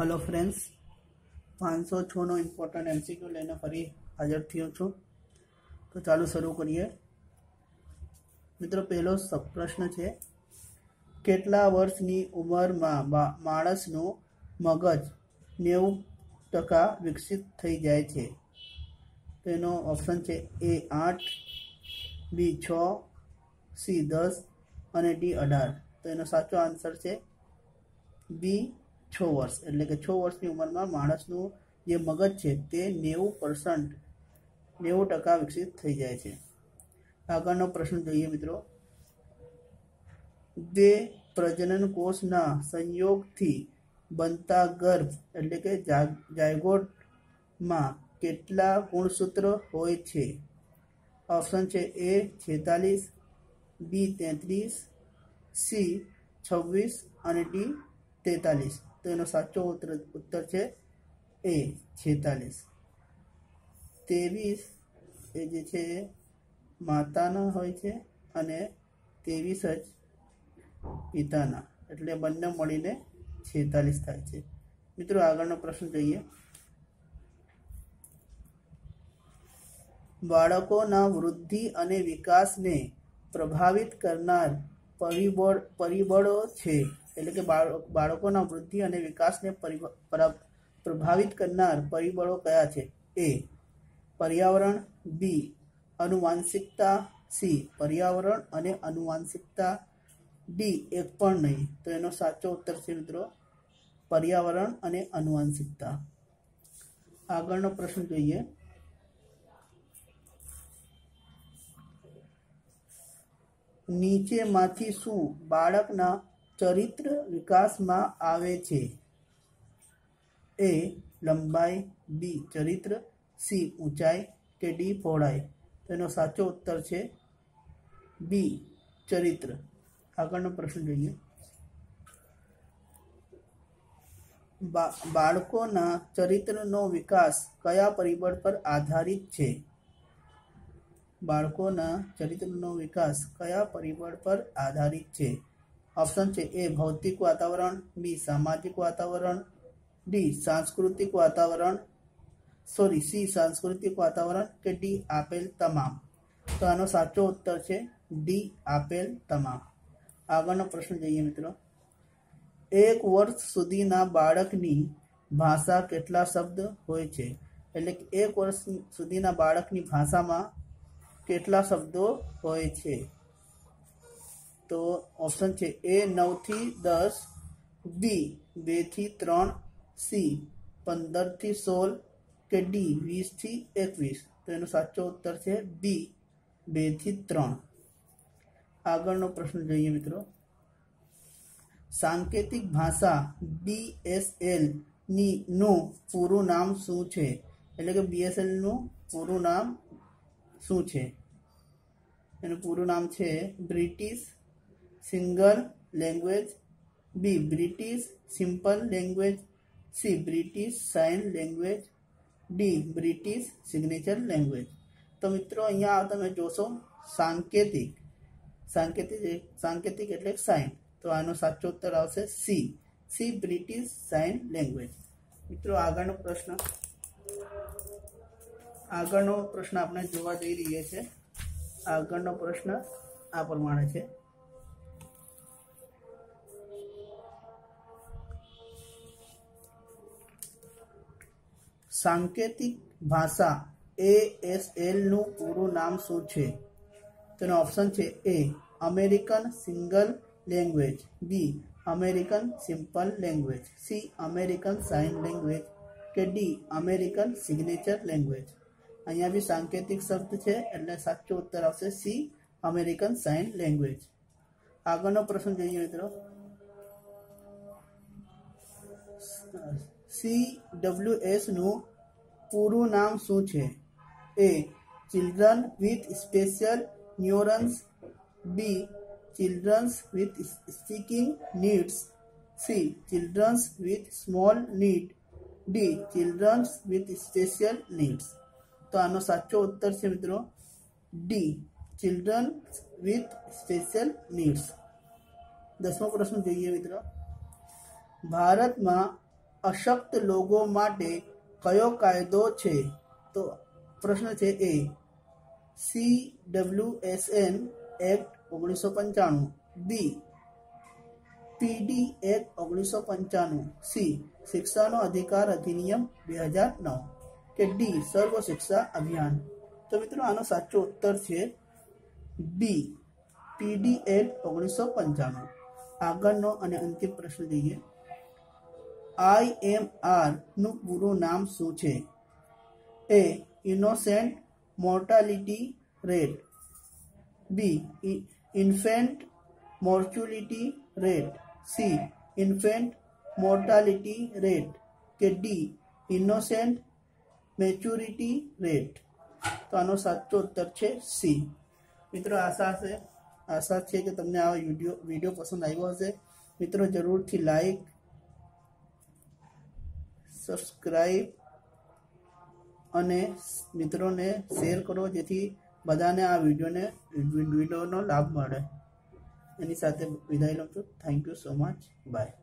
Hello friends 506 નો important MCQ લઈને ફરી હાજર થયો છું। તો ચાલો શરૂ કરીએ। મિત્રો પહેલો પ્રશ્ન છે, કેટલા વર્ષની ઉંમરમાં માણસનું મગજ 90% વિકસિત થઈ જાય છે? તેનો ઓપ્શન છે એ 8, બી 6, સી 10 અને ડી 18। તો એનો સાચો આન્સર છે બી 6 વર્ષ। એટલે કે 6 વર્ષની ઉંમરમાં માણસનું જે મગજ છે તે 90% વિકસિત થઈ જાય છે। આગળનો પ્રશ્ન જોઈએ મિત્રો, બે પ્રજનન કોષના સંયોગથી બનતા ગર્ભ એટલે કે જાયગોટમાં કેટલા ગુણસૂત્ર હોય છે? ઓપ્શન છે એ 46, બી 33, સી 26 અને ડી 43। તો એનો સાચો ઉત્તર છે એ 46। 23 એ જે છે માતાના હોય છે અને 23 જ પિતાના, એટલે બંને મળીને 46 થાય છે। મિત્રો આગળનો પ્રશ્ન જોઈએ, બાળકોના વૃદ્ધિ અને વિકાસને પ્રભાવિત કરનાર પરિબળો છે। એટલે કે બાળકોના વૃદ્ધિ અને વિકાસને પ્રભાવિત કરનાર પરિબળો કયા છે? એ પર્યાવરણ, બી આનુવંશિકતા, સી પર્યાવરણ અને આનુવંશિકતા, ડી એક પણ નહીં। તો એનો સાચો ઉત્તર છે મિત્રો પર્યાવરણ અને આનુવંશિકતા। આગળનો પ્રશ્ન જોઈએ, નીચેમાંથી શું બાળકના ચરિત્ર વિકાસમાં આવે છે? એ લંબાઈ, બી ચરિત્ર, સી ઊંચાઈ કે ડી પહોળાઈ? તેનો સાચો ઉત્તર છે બી ચરિત્ર। આગળનો પ્રશ્ન જોઈએ, બાળકોના ચરિત્રનો વિકાસ કયા પરિબળ પર આધારિત છે? બાળકોના ચરિત્રનો વિકાસ કયા પરિબળ પર આધારિત છે? ઓપ્શન છે એ ભૌતિક વાતાવરણ, બી સામાજિક વાતાવરણ, ડી સાંસ્કૃતિક વાતાવરણ, સી સાંસ્કૃતિક વાતાવરણ કે ડી આપેલ તમામ? તો આનો સાચો ઉત્તર છે ડી આપેલ તમામ। આગળનો પ્રશ્ન જોઈએ મિત્રો, એક વર્ષ સુધીના બાળકની ભાષા કેટલા શબ્દ હોય છે? એટલે કે એક વર્ષ સુધીના બાળકની ભાષામાં કેટલા શબ્દો હોય છે? તો ઓપ્શન છે એ 9 થી 10, બી 2 થી 3, સી 15 થી 16 કે ડી 20 થી 21? તો એનો સાચો ઉત્તર છે બી 2 થી 3। આગળનો પ્રશ્ન જોઈએ મિત્રો, સાંકેતિક ભાષા BSL નું પૂરું નામ શું છે? એટલે કે BSL નું પૂરું નામ શું છે? એનું પૂરું નામ છે British single language, B British simple language, C British sign language, D British signature language? તો મિત્રો અહીંયા તમે જોશો સાંકેતિક એટલે સાઇન, તો આનો સાચો ઉત્તર આવશે સી બ્રિટિશ સાઇન લેંગ્વેજ। મિત્રો આગળનો પ્રશ્ન આપણે જોવા જઈ રહ્યા છે। આગળનો પ્રશ્ન આ પ્રમાણે છે, સાંકેતિક ભાષા ASL નું પૂરું નામ શું છે? તેનો ઓપ્શન છે A American single language, B American simple language, C American sign language કે ડી અમેરિકન સિગ્નેચર લેંગ્વેજ? અહીંયા બી સાંકેતિક શબ્દ છે એટલે સાચો ઉત્તર આવશે સી અમેરિકન સાઇન લેંગ્વેજ। આગળનો પ્રશ્ન જોઈએ મિત્રો, CWS નું પૂરું નામ શું છે? A children with special neurons, B childrens with speaking needs, C childrens with small need, D childrens with special needs? તો આનો સાચો ઉત્તર છે મિત્રો D children with special needs. 10મો પ્રશ્ન જોઈએ મિત્રો, ભારતમાં અશક્ત લોકો માટે કયો કાયદો છે? તો પ્રશ્ન છે એ CWSN એક્ટ 1995, બી PD એક્ટ 1995, સી શિક્ષાનો અધિકાર અધિનિયમ 2009 કે ડી સર્વ શિક્ષા અભિયાન. તો મિત્રો આનો સાચો ઉત્તર છે બી PD એક્ટ 1995. આગળનો અને અંતિમ પ્રશ્ન જોઈએ. IMR નું પૂરું નામ શું છે? એ ઇનોસેન્ટ મોર્ટાલિટી રેટ, બી infant મોર્ચ્યુલિટી rate, C infant mortality rate કે ડી ઇનોસેન્ટ મેચ્યુરિટી રેટ. તો આનો સાચો ઉત્તર છે સી. મિત્રો આશા છે કે તમને આ વિડીયો પસંદ આવ્યો હશે. મિત્રો જરૂરથી લાઈક, સબસ્ક્રાઈબ અને મિત્રોને શેર કરો, જેથી બધાને આ વિડીયોનો લાભ મળે. એની સાથે વિદાય લઉં છું. Thank you so much. By.